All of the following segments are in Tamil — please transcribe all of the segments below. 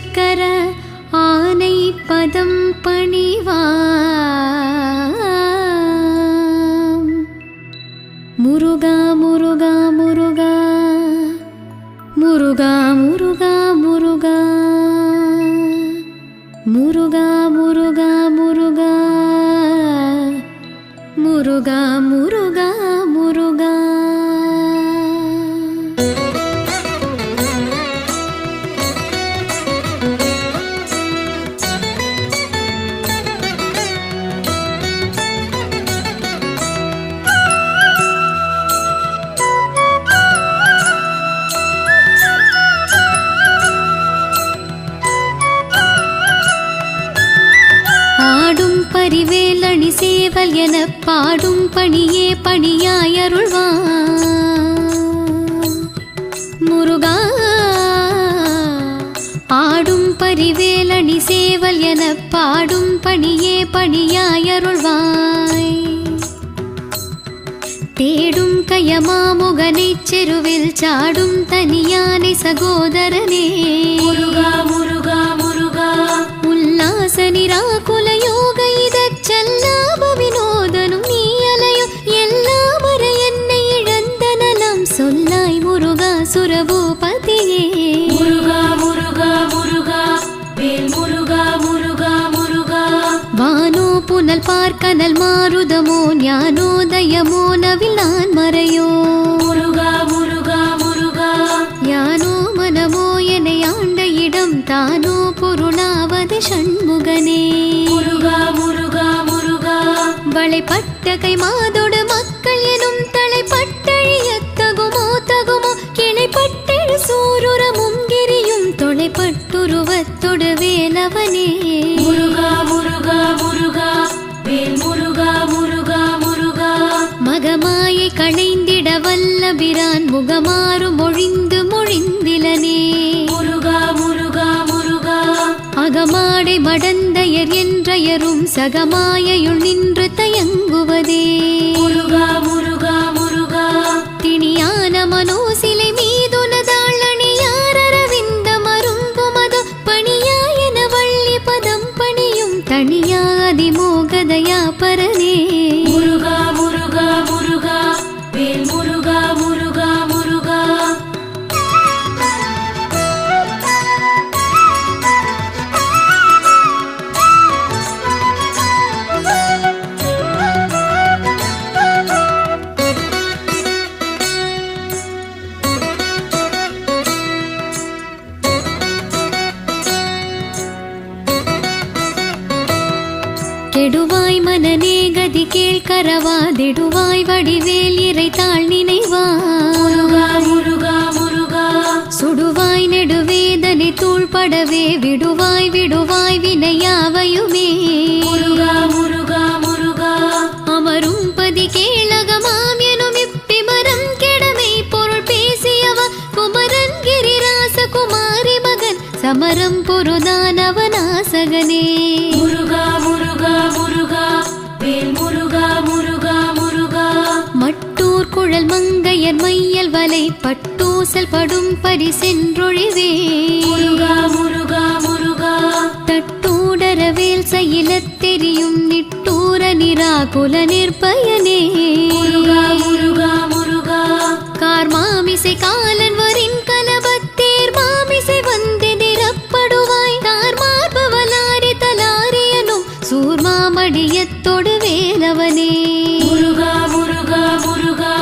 சக்கர ஆனை பதம் பணிவாம். முருகா முருகா முருகா முருகா முருகா முருகா முருகா முருகா முருகா முருகா முருகா முருகா. பரிவேலணி சேவல் என பாடும் பணியே பணியாயருள்வான் முருகா. ஆடும் பரிவேலணி சேவல் என பாடும் பணியே பணியாயருள்வாய். தேடும் கயமாமுகனை செருவில் சாடும் தனியானை சகோதரனே முருகா முருகா முருகா. உல்லாச நிராகுல யோக செல்லாப வினோதனும் நீ அலையோ எல்லாம் வர என்னை இழந்த நலம் சொல்லாய் முருகா சுரபூபதியே முருகா முருகா முருகா வேல் முருகா முருகா முருகா. வானோ புனல் பார்க்கனல் மாருதமோ ஞானோதயமோ நவில் நான் மறையோ முருகா முருகா முருகா. யானோ மனமோ என்னை ஆண்ட இடம் தானோ பொருளாவது ஷண்முகனே முருகா முருகா முருகா. வளைப்பட்ட கை மாதோடு மக்கள் எனும் தலைப்பட்டழிய தகுமோ தகுமோ கிளைப்பட்டெழு சூருரமும் கிரியும் தொலைப்பட்டுருவத்தொடு வேலவனே முருகா முருகா முருகா வேல் முருகா முருகா முருகா. மகமாயை களைந்திட வல்லபிரான் முகமாறு மொழிந்து மொழிந்திலனே முருகா முருகா முருகா. அகமாடை மடந்தையர் என்றயரும் சகமாயுள் நின்று தயங்குவதே முருகா முருகா முருகா. திணியான மனோசிலை மீதுனதாள் அணியாரவிந்த மரும்புமதோ பணியாயன வள்ளி பதம் பணியும் தனியாதி மோகதயா பரனே முருகா முருகா முருகா வேல் முருகா முருகா முருகா. கெடுவாய் மனநே கதி கேள்கரவாதிடுவாய் வடிவேல் இறை தாழ் நினைவா முருகா முருகா முருகா. சுடுவாய் நெடுவேதனை தூள்படவே விடுவாய் விடுவாய் வினையாவையுமே முருகா முருகா முருகா. அமரும் பதி கேளகமாம் எனும் இப்பிமரம் கெடமை பொருள் பேசியவ குமரன் கிரிராச குமாரி மகன் சமரம் பொருதானவனாசகனே முருகா முருகா முருகா வேல் முருகா முருகா முருகா. மட்டூர் குழல் மங்கையர் மையல் வலை பட்டூசல் படும் பரிசென்றொழிவே முருகா முருகா முருகா. தட்டூடரவேல் செயலத் தெரியும் நிட்டூர நிராகுல நிற்பயனே முருகா முருகா முருகா. கார்மாமிசை காலன் வரின் கலபத்தேர் மாமிசை வந்து நிரப்படுவாய் தார் மார்பவலாரி தலாரியனும் சூர்மாமடியத்தொடு வேலவனே முருகா முருகா முருகா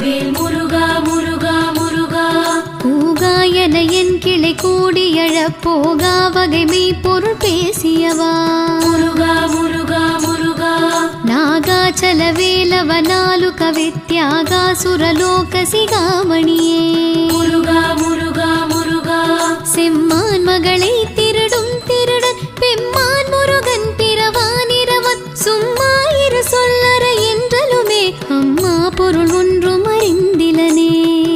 வேல் முருகா முருகா முருகா. கூகாயன என் கிளை கூடியழ போகா வகைமை பொருள் பேசியவா முருகா முருகா முருகா. நாகாச்சல வேலவனாலு கவித்யாகா சுரலோக சிகாமணியே முருகா முருகா முருகா. செம்மான் மகளை திருடும் திருடன் பெம்மான் முருகன் பிறவானிரவன் சும்மா இரு சொல்லற என்றலுமே அம்மா பொருள் ஒன்றும் அறிந்திலனே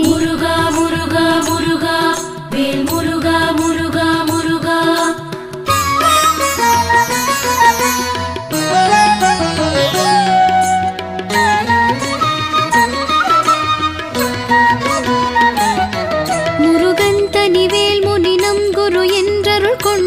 முருகா முருகா முருகா வேல் முருகா முருகா முருகா. முருகன் தனிவேல் முனினம் குரு என்றருள் கொண்டு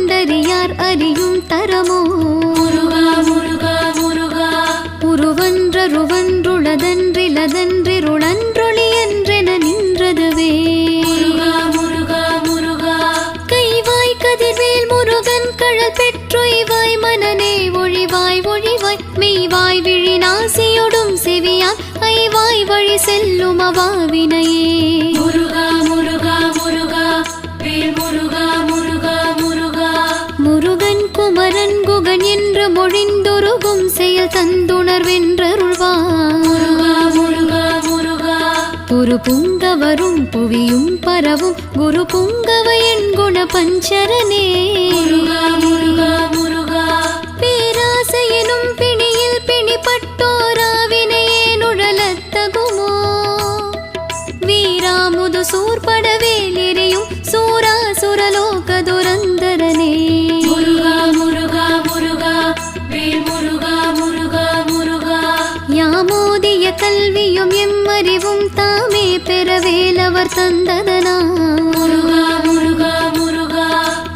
வழி செல்லும் அவாவினையே. முருகா முருகா முருகா வேல் முருகா முருகா முருகா. முருகன் குமரன் குகன் என்று மொழிந்துருகும் செயல் தந்துணர்வென்றருள்வார். முருகா முருகா முருகா. ஒரு புங்கவரும் புவியும் பரவும் குரு புங்கவ என் குண பஞ்சரனே. முருகா முருகா முருகா. பேராசையெனும் பிணியில் பிணிப்பட்டோராவினையே நுழலத்தகுமோ. வீராமுது சூர்படவேல் எரியும் சூராசுரலோக துரந்தரனே. முருகா முருகா முருகா வேல் முருகா முருகா முருகா. யாமோதிய கல்வியும் எம்மறிவும் தாமே பெறவேலவர் தந்ததனா. முருகா முருகா முருகா.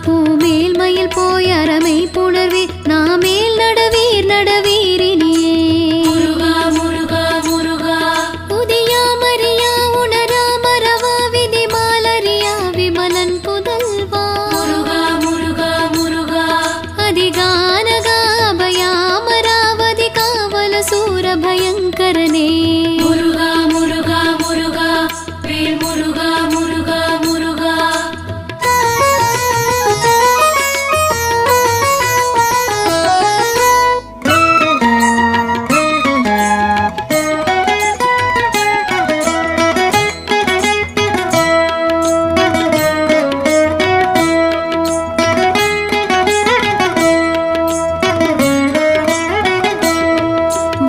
பூமேல் மயில் போய் அறமை புணர்வே நாமேல் நடவீர் நடவீரினியே. முருகா முருகா முருகா. உதியாமறியா உணரா மறவா விதிமாலறியா விமலன் புதல்வா. முருகா முருகா முருகா. அதிகானகாபயாமராவதி காவல சூர பயங்கரனே. முருகா முருகா முருகா வேல் முருகா முருகா முருகா.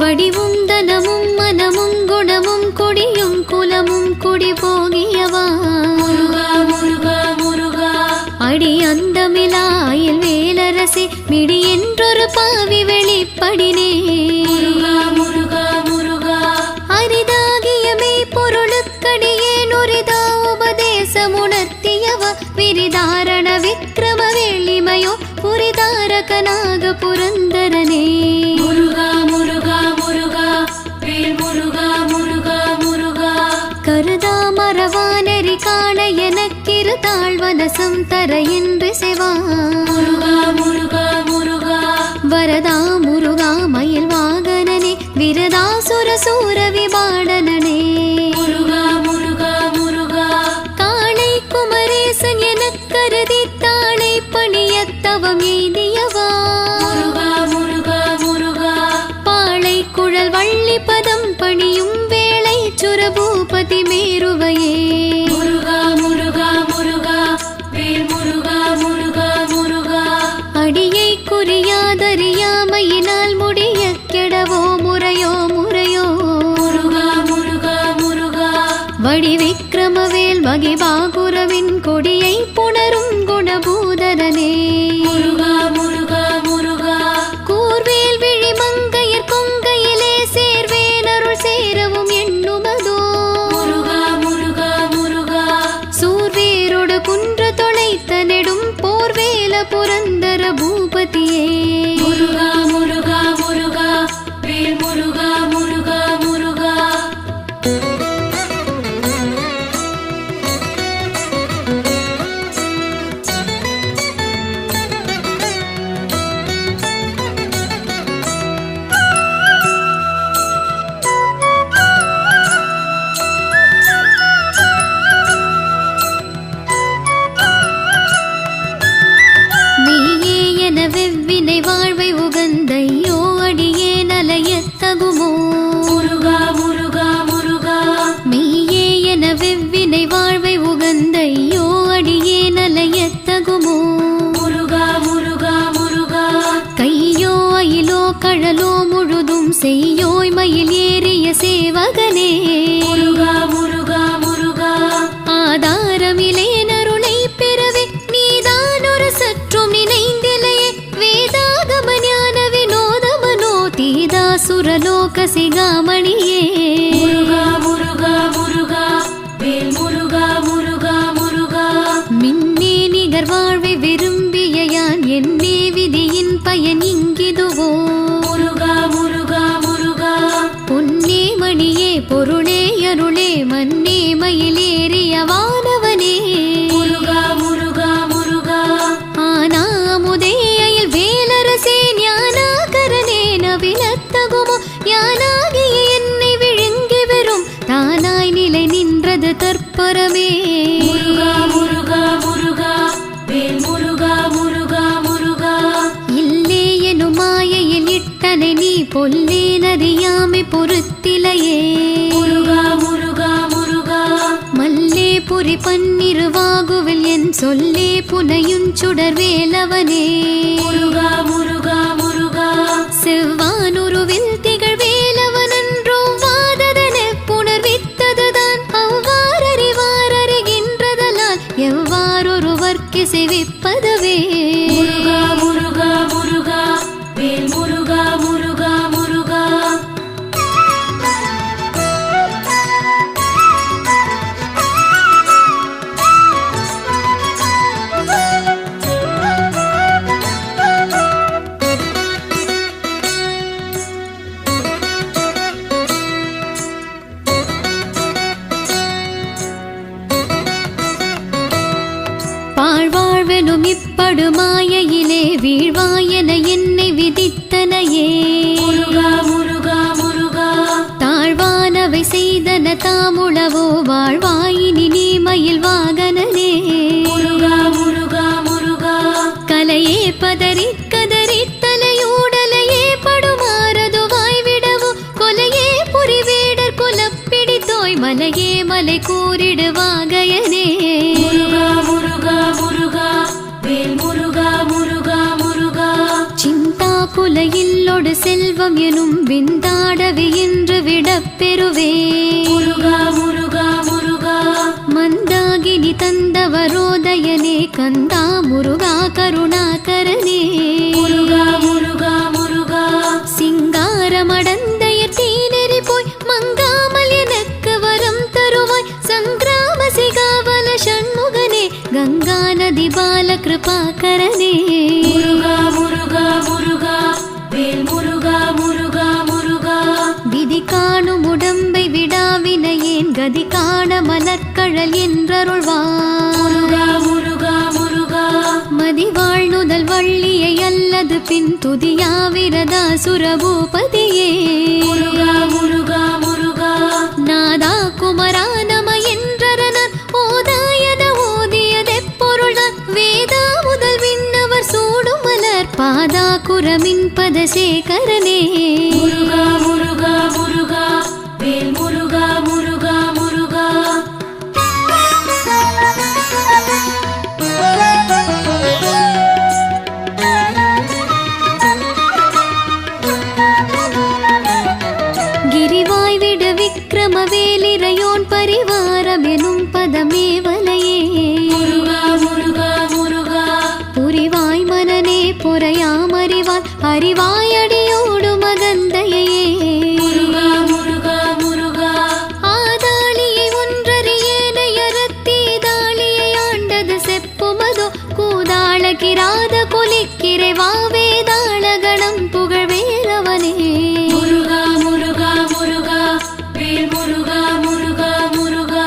வடிவும் தனமும் மனமும் குணமும் கொடியும் குலமும் குடி போகியவா. முருகா முருகா முருகா. அடி அந்தமிலாயில் வேலரசே மிடி என்றொரு பாவி வெளிப்படினே. முருகா முருகா முருகா. அரிதாகிய மெய் பொருளுக்கடியே நுரிதா உபதேசமுணர்த்தியவ விரிதாரண விக்ரம வேளிமையோ புரிதாரகனாக புரந்தரனே. முருகா முருகா முருகா வேல் முருகா முருகா முருகா. கருதா மறவானெறி காண எனக்கிரு தாழ்வனசம் தர என்று செவா. முருகா முருகா முருகா. வரதா முருகா மயில் வாகனனே விரதாசுர சூர விபாடனனே. முருகா முருகா முருகா. காளை குமரேசன் எனக் கருதி தாளை பணியத்தவம் எய்தியவா. முருகா முருகா முருகா. பாளை குழல் வள்ளி பதம் பணியும் வேளை சுரபூபதி மேருவையே. முருகா முருகா முருகா வேல் முருகா முருகா முருகா. அடியை குறியாதறியாமையினால் முடிய கெடவோ முறையோ முறையோ. முருகா முருகா முருகா. வடிவிக்ரமவேல் மகிபாகுரவின் கொடியை புணரும் குணபூதரனே. முருகா முருகா முருகா. கூர்வேல் விழி மங்கையர் கொங்கையிலே சேர்வேனருள் சேரவும் எண்ணுமதோ. முருகா முருகா முருகா. சூர்வேரோடு குன்ற தொலைத்த நெடும் போர்வேல புரந்தர பூபதியே. முருகா முருகா முருகா வேல் முருகா முருகா முருகா. நீயே என வெவ்வினை வாழ்வை உகந்தையோ அடியே நலையத்தகுமோ. முருகா முருகா முருகா. மெய்யே என வெவ்வினை வாழ்வை உகந்தையோ அடியே நலையத்தகுமோ. முருகா முருகா முருகா. கையோ அயிலோ கழலோ முழுதும் செய்யோய் மயில் ஏறிய சேவகனே. முருகா முருகா முருகா. ஆதாரமிலே நருளை பெறவே நீதான் ஒரு சற்றும் நினைந்திலையே. வேதாகம ஞான வினோதமனோ தீதாசுரலோக சிகாமணியே. முருகா முருகா முருகா வேல் முருகா முருகா முருகா. மின்னே நிகர் வாழ்வை விரும்பிய யான் என்னே விதியின் பயன் இங்கிதுவோ. முருகா முருகா முருகா. பொன்னே மணியே பொருளே அருளே மன்னே மயிலேறிய வானவனே. முருகா முருகா முருகா. ஆனாமுதே அயில் வேலரசே ஞானாகரனே நவிலத்தகுமோ. யானாகிய தருவது தற்பரமே. முருகா முருகா முருகா வேல் முருகா முருகா முருகா. இல்லே எனும் மாயையில் இட்டனை நீ பொல்லேனறியாமை பொறுத்திலையே. முருகா முருகா முருகா மல்லே புரி பன்னிருவாகுவில் என் சொல்லே புனையுஞ் சுடர் வேலவனே. முருகா முருகா முருகா செவ்வானுருவில் திகழ் வேலவனன்றோ வாததன புணர்வித்ததுதான் அவ்வாறறிவாரறிகின்றதலால் எவ்வாறொருவர்க்கு செவிப்பதுவே. முருகா முருகா முருகா வேல் முருகா முருகா முருகா. பாழ்வாழ்வெனும் இப்படு மாயையிலே வீழ்வாயென என்னை விதித்தனையே. முருகா முருகா முருகா தாழ்வானவை செய்தன தாமுளவோ வாழ்வாயினி நீ மயில் வாகனனே. முருகா முருகா முருகா கலையே பதறி கதறி தலையூடலையே படுமாறது வாய்விடவோ கொலையே புரிவேடர் குலப்பிடித்தோய் மலையே மலை கூறிடுவாகையனே. முருகா முருகா முருகா வேல் முருகா முருகா முருகா. சிந்தாகுலையில்லொடு செல்வம் எனும் விந்தாடவி என்று விடப்பெறுவே. முருகா முருகா முருகா மந்தாகினி தந்தவரோதயனே கந்தா முருகா கருணாகரனே. முருகா முருகா முருகா சிங்காரமடந்தையர் தீனெறி போய் மங்காமல் எனக்கு வரம் தருவாய் சங்கிராம சிகாவல ஷண்முகனே கங்கா நதி பால கிருபாகரனே. முருகா முருகா முருகா வேல் முருகா முருகா முருகா. விதி காணும் உடம்பை விடாவினையேன் கதி காண மலர்கழல் என்றருள்வார். முருகா முருகா முருகா மதி வாழ்நுதல் வள்ளியை அல்லது பின் துதியாவிரதா சுரபூபதியே. முருகா முருகா முருகா நாதா குமரா நம என்றரனர் ஓதாயன ஓதியதெப்பொருள்தான் வேதா முதல் விண்ணவர் சூடும் மலர் பாதா குரமின் பதசேகரனே. முருகா முருகா முருகா வேல் முருகா முருகா முருகா. கிரிவாய் விடு விக்ரம வேலிரையோன் பரிவாரம் எனும் பதமே வலையே. முருகா முருகா முருகா புரிவாய் மனனே பொறையாமறிவார் அறிவாயடியோடு மகந்தையே. முருகா முருகா முருகா ஆதாளியை ஒன்றறியேனை அறத்தீதாளியை ஆண்டது செப்புமதோ கூதாள கிராத கொலிக்கிரை வாவேதாள கணம் புகழ் வேலவனே. முருகா முருகா முருகா வேல் முருகா முருகா முருகா.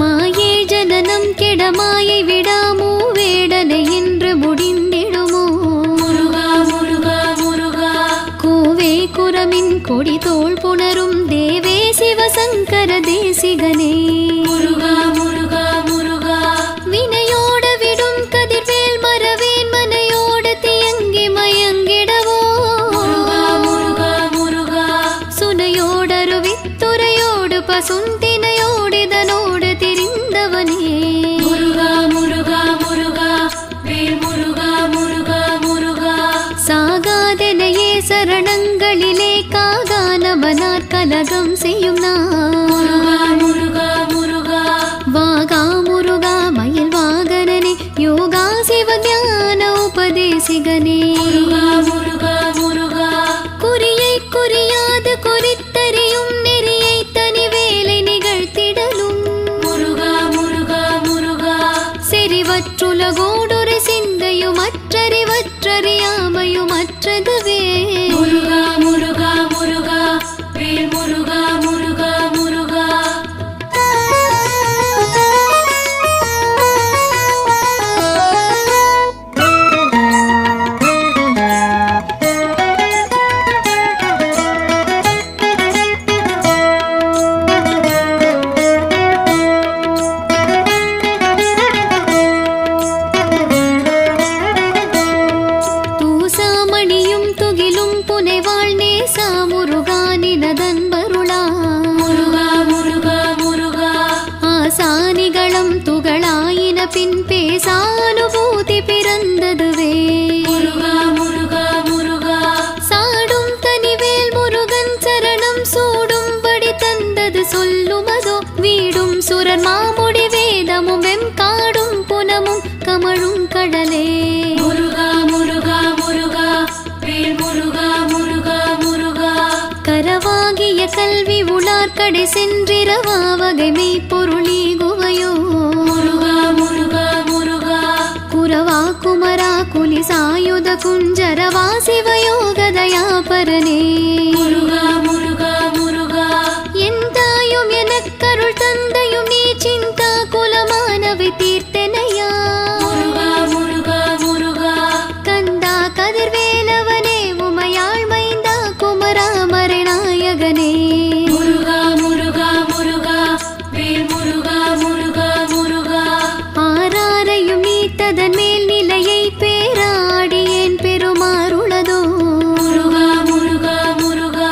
மாயே ஜனனம் கெட மாயை விடாமோ வேடனை என்று முடிந்திடுமோ. முருகா முருகா முருகா கோவே குரமின் கொடி தோள் புணரும் தேவே சிவசங்கர தேசிகனே. முருகா முருகா முருகா வினையோட விடும் கதிர்வேல் மரவேன் மனையோட தியங்கி மயங்கிடவோ. முருகா முருகா முருகா சுனையோடருவித்துறையோடு பசுந்தினையோடிதனோடு திரிந்தவனே. முருகா முருகா முருகா வேல் முருகா முருகா முருகா. சாகாதெனையே சரணங்களிலே காகானவனார் கலகம் செய்யும் முருகா நான். முருகா முருகா வாகா முருகா மயில் வாகனனே யோகா சிவஞான உபதேசிகனே. முருகா முருகா முருகா குறியை குறியாது குறித்தறியும் நெறியை தனி வேலை நிகழ்த்திடலும். முருகா முருகா முருகா செறிவற்றுலகோடொரு சிந்தையும் அற்றறிவற்றறியாமையும் அற்றதுவே. முருகா முருகா முருகா வேல் முருகா முருகா முருகா. பின் பேசானுபூதி பிறந்ததுவே. முருகா முருகா முருகா சாடும் தனிவேல் முருகன் சரணம் சூடும்படி தந்தது சொல்லுமதோ. வீடும் சுரர் மாமுடி வேதமும் வெம்காடும் புனமும் கமழும் கடலே. முருகா முருகா முருகா வேல் முருகா முருகா முருகா கரவாகிய கல்வி உளார்கடை சென்றிரவா வகை மெய்ப்பொருளி குவையோ. முருகா முருகா முருகா குரவா குமரா குலி சாயுத குஞ்சரவா சிவயோகதயா பரனே. முருகா முருகா முருகா என் தாயும் எனக்கருள் தந்தையும் நீ சிந்தா குலமானவை தீர்த்தனையா. முருகா முருகா முருகா கந்தா கதிர்வேலவனே உமையாள் மைந்தா குமரா மறைநாயகனே. முருகா முருகா முருகா வேல் முருகா முருகா முருகா ஆராரையும் நீத்ததன் மேல் நிலையை பேராடியேன் பெருமாறுளதோ. முருகா முருகா முருகா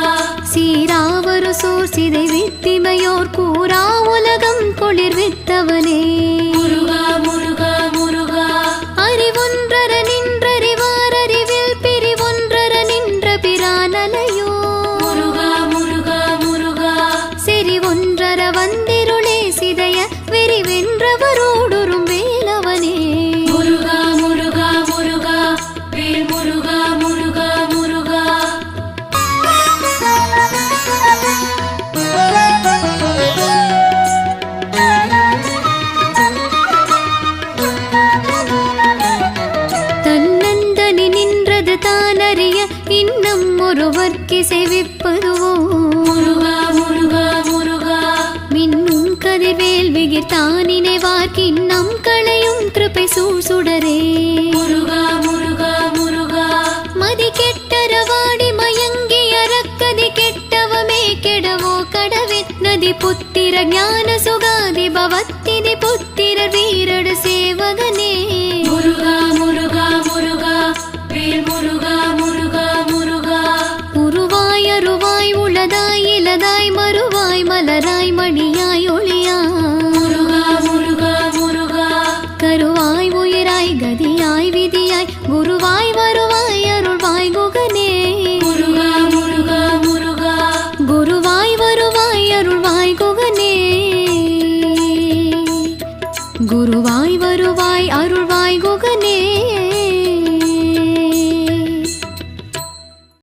சீராவரு சோர் சிதை வித்திமையோர் கூறா உலகம் குளிர்வித்தவனே. முருகா முருகா முருகா அறிவொன்றர நின்றறிவார் அறிவில் பிரிவொன்றர நின்ற பிரானலையோ. முருகா முருகா முருகா செறிவொன்றர வந்திருளே சிதைய வெறிவென்றவரோடுறும் வேலவனே. முருகா முருகா முருகா வேல் முருகா முருகா முருகா தன்னந்தனி நின்றது தானறிய இன்னும் ஒருவர்க்கு செவிப்பதுவோ. முருகா முருகா முருகா மின்னும் கதிர்வேல் விகிர் தானினைவார்க்கின்னம் களையும் கிருபை சூழ் சுடரே. முருகா முருகா முருகா மதி கெட்டரவாடி மயங்கி அறக்கதி கெட்டவமே கெடவோ கடவின் நதி புத்திர ஞான சுகாதி பவத்தினி புத்திரர் வீரடு சேவகனே. முருகா முருகா முருகா வேல் முருகா முருகா முருகா உருவாய் அருவாய் உளதாய் இலதாய் மறுவாய் மலராய் மணியாய் ஒளியாய் முருகா முருகா முருகா கருவாய் உயிராய் கதியாய் விதியாய் குருவாய் வருவாய் அருள்வாய் குகனே. முருகா முருகா முருகா குருவாய் வருவாய் அருள்வாய் குகனே. குருவாய் வருவாய் அருள்வாய் குகனே.